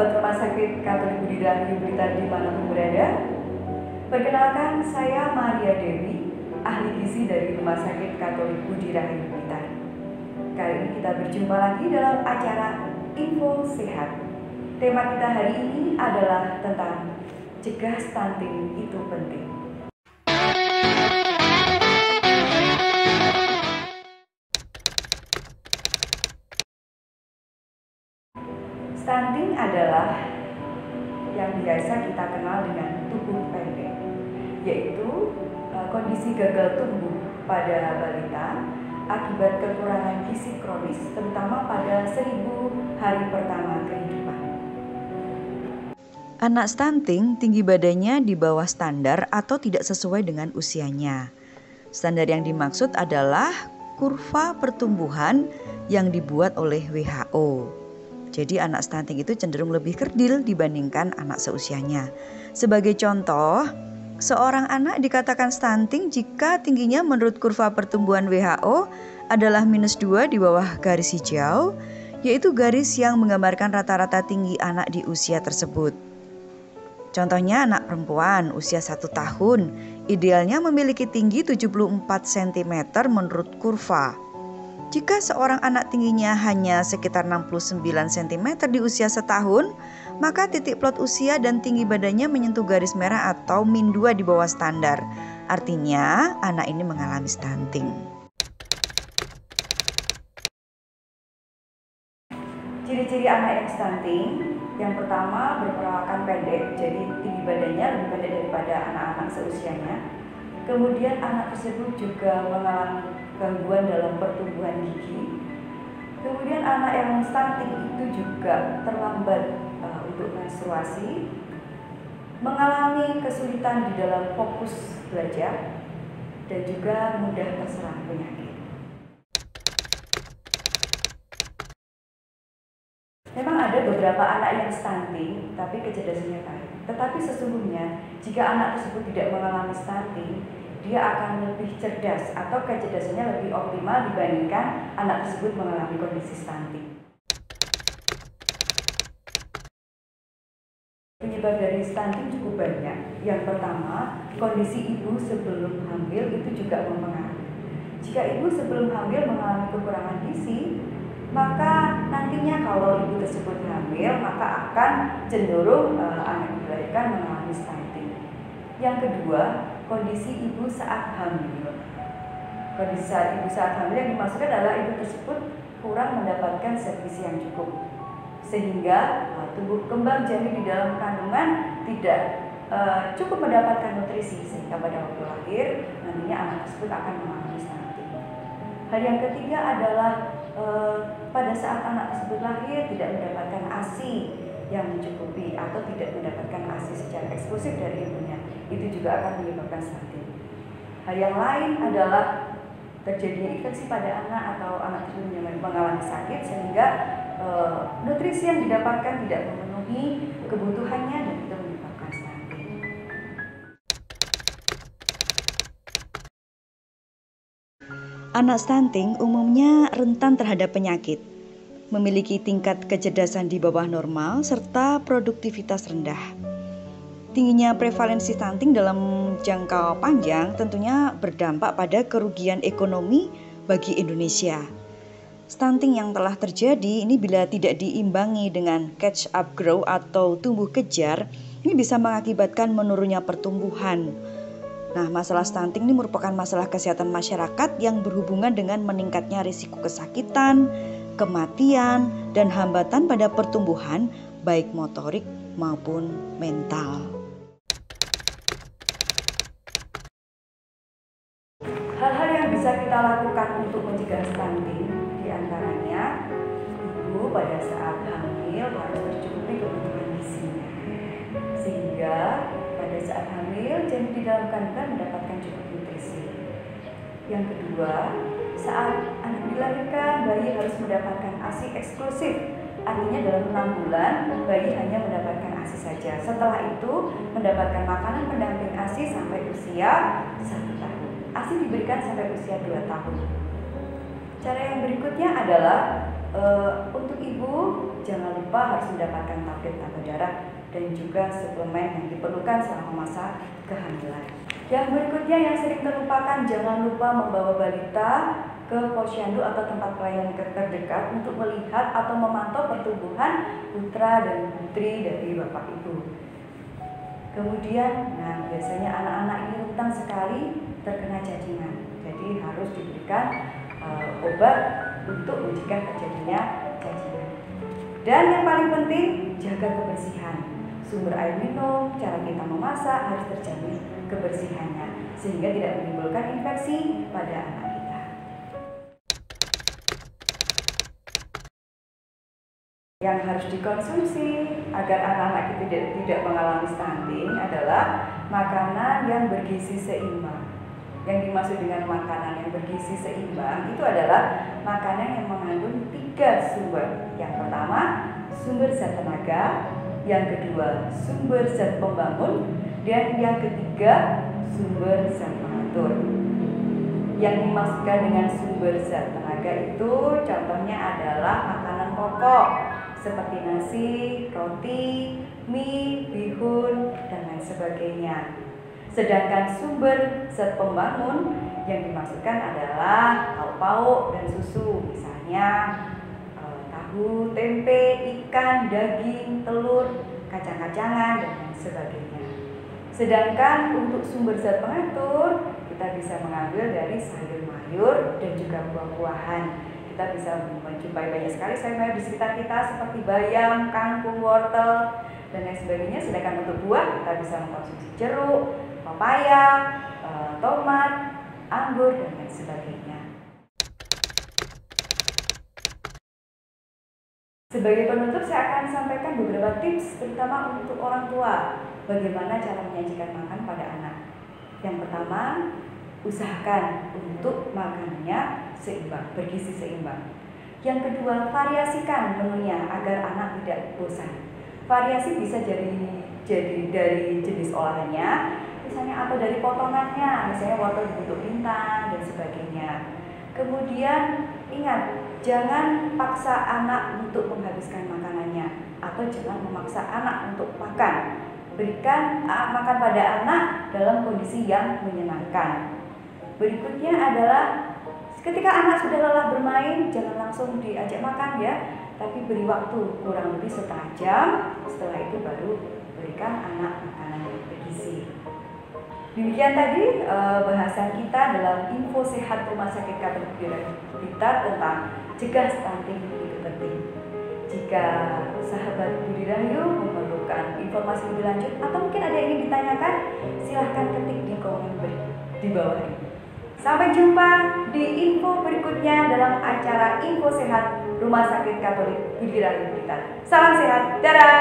sahabat Rumah Sakit Katolik Budi Rahayu Blitar dimanapun berada. Perkenalkan, saya Maria Dewi, ahli gizi dari Rumah Sakit Katolik Budi Rahayu Blitar. Kali ini kita berjumpa lagi dalam acara Info Sehat. Tema kita hari ini adalah tentang cegah stunting itu penting. Stunting adalah yang biasa kita kenal dengan tubuh pendek, yaitu kondisi gagal tumbuh pada balita akibat kekurangan gizi kronis, terutama pada 1000 hari pertama kehidupan. Anak stunting tinggi badannya di bawah standar atau tidak sesuai dengan usianya. Standar yang dimaksud adalah kurva pertumbuhan yang dibuat oleh WHO. Jadi anak stunting itu cenderung lebih kerdil dibandingkan anak seusianya. Sebagai contoh, seorang anak dikatakan stunting jika tingginya menurut kurva pertumbuhan WHO adalah -2 di bawah garis hijau, yaitu garis yang menggambarkan rata-rata tinggi anak di usia tersebut. Contohnya anak perempuan usia 1 tahun, idealnya memiliki tinggi 74 cm menurut kurva. Jika seorang anak tingginya hanya sekitar 69 cm di usia setahun, maka titik plot usia dan tinggi badannya menyentuh garis merah atau -2 di bawah standar. Artinya anak ini mengalami stunting. Ciri-ciri anak yang stunting, yang pertama berperawakan pendek, jadi tinggi badannya lebih pendek daripada anak-anak seusianya. Kemudian anak tersebut juga mengalami gangguan dalam pertumbuhan gigi. Kemudian anak yang stunting itu juga terlambat untuk menstruasi, mengalami kesulitan di dalam fokus belajar, dan juga mudah terserang penyakit. Memang ada beberapa anak yang stunting, tapi kecerdasannya baik. Tetapi sesungguhnya, jika anak tersebut tidak mengalami stunting, dia akan lebih cerdas atau kecerdasannya lebih optimal dibandingkan anak tersebut mengalami kondisi stunting. Penyebab dari stunting cukup banyak. Yang pertama, kondisi ibu sebelum hamil itu juga mempengaruhi. Jika ibu sebelum hamil mengalami kekurangan gizi, maka nantinya kalau ibu tersebut hamil, maka akan cenderung anak yang dilahirkan mengalami stunting. Yang kedua, kondisi ibu saat hamil. Kondisi ibu saat hamil yang dimaksudkan adalah ibu tersebut kurang mendapatkan zat gizi yang cukup, sehingga tumbuh kembang janin di dalam kandungan tidak cukup mendapatkan nutrisi, sehingga pada waktu lahir nantinya anak tersebut akan mengalami stunting. Hal yang ketiga adalah pada saat anak tersebut lahir tidak mendapatkan ASI yang mencukupi atau tidak mendapatkan ASI secara eksklusif dari ibunya, itu juga akan menyebabkan stunting. Hal yang lain adalah terjadinya infeksi pada anak atau anak tersebut mengalami sakit sehingga nutrisi yang didapatkan tidak memenuhi kebutuhannya dan itu menyebabkan stunting. Anak stunting umumnya rentan terhadap penyakit, memiliki tingkat kecerdasan di bawah normal, serta produktivitas rendah. Tingginya prevalensi stunting dalam jangka panjang tentunya berdampak pada kerugian ekonomi bagi Indonesia. Stunting yang telah terjadi ini bila tidak diimbangi dengan catch up growth atau tumbuh kejar, ini bisa mengakibatkan menurunnya pertumbuhan. Nah, masalah stunting ini merupakan masalah kesehatan masyarakat yang berhubungan dengan meningkatnya risiko kesakitan, kematian, dan hambatan pada pertumbuhan baik motorik maupun mental. Hal-hal yang bisa kita lakukan untuk mencegah stunting diantaranya ibu pada saat hamil harus tercukupi kebutuhan gizinya, sehingga pada saat hamil janin di dalam kandungan mendapatkan cukup nutrisi. Yang kedua, saat anak dilahirkan bayi harus mendapatkan ASI eksklusif. Artinya dalam 6 bulan bayi hanya mendapatkan ASI saja. Setelah itu mendapatkan makanan pendamping ASI sampai usia 1 tahun. ASI diberikan sampai usia 2 tahun. Cara yang berikutnya adalah untuk ibu jangan lupa harus mendapatkan tablet tambah darah dan juga suplemen yang diperlukan selama masa kehamilan. Yang berikutnya yang sering terlupakan, jangan lupa membawa balita ke posyandu atau tempat pelayanan terdekat untuk melihat atau memantau pertumbuhan putra dan putri dari bapak ibu. Kemudian, biasanya anak-anak ini rentan sekali terkena cacingan, jadi harus diberikan obat untuk mencegah terjadinya cacingan. Dan yang paling penting, jaga kebersihan. Sumber air minum, cara kita memasak harus terjamin kebersihannya sehingga tidak menimbulkan infeksi pada anak kita. Yang harus dikonsumsi agar anak-anak kita tidak mengalami stunting adalah makanan yang bergizi seimbang. Yang dimaksud dengan makanan yang bergizi seimbang itu adalah makanan yang mengandung 3 sumber. Yang pertama, sumber zat tenaga, yang kedua, sumber zat pembangun, dan yang ketiga, sumber zat pengatur. Yang dimaksudkan dengan sumber zat tenaga itu contohnya adalah makanan pokok seperti nasi, roti, mie, bihun, dan lain sebagainya. Sedangkan sumber zat pembangun yang dimaksudkan adalah lauk-pauk dan susu, misalnya tahu, tempe, ikan, daging, telur, kacang-kacangan, dan lain sebagainya. Sedangkan untuk sumber zat pengatur, kita bisa mengambil dari sayur mayur dan juga buah-buahan. Kita bisa menjumpai banyak sekali sayur mayur di sekitar kita seperti bayam, kangkung, wortel, dan lain sebagainya. Sedangkan untuk buah, kita bisa mengkonsumsi jeruk, pepaya, tomat, anggur, dan lain sebagainya. Sebagai penutup, saya akan sampaikan beberapa tips terutama untuk orang tua bagaimana cara menyajikan makan pada anak. Yang pertama, usahakan untuk makanannya seimbang, bergizi seimbang. Yang kedua, variasikan menunya agar anak tidak bosan. Variasi bisa jadi dari jenis olahannya, misalnya atau dari potongannya, misalnya wortel dibentuk bintang dan sebagainya. Kemudian ingat, jangan paksa anak untuk menghabiskan makanannya atau jangan memaksa anak untuk makan. Berikan makan pada anak dalam kondisi yang menyenangkan. Berikutnya adalah ketika anak sudah lelah bermain, jangan langsung diajak makan ya, tapi beri waktu kurang lebih setengah jam. Setelah itu baru berikan anak makanan yang bergizi. Demikian tadi bahasan kita dalam info sehat Rumah Sakit Katolik Blitar tentang cegah stunting itu penting. Jika sahabat Budi Rahayu memerlukan informasi lebih lanjut atau mungkin ada yang ingin ditanyakan, silahkan ketik di komen di bawah ini. Sampai jumpa di info berikutnya dalam acara Info Sehat Rumah Sakit Katolik Budi Rahayu Blitar. Salam sehat, dadah!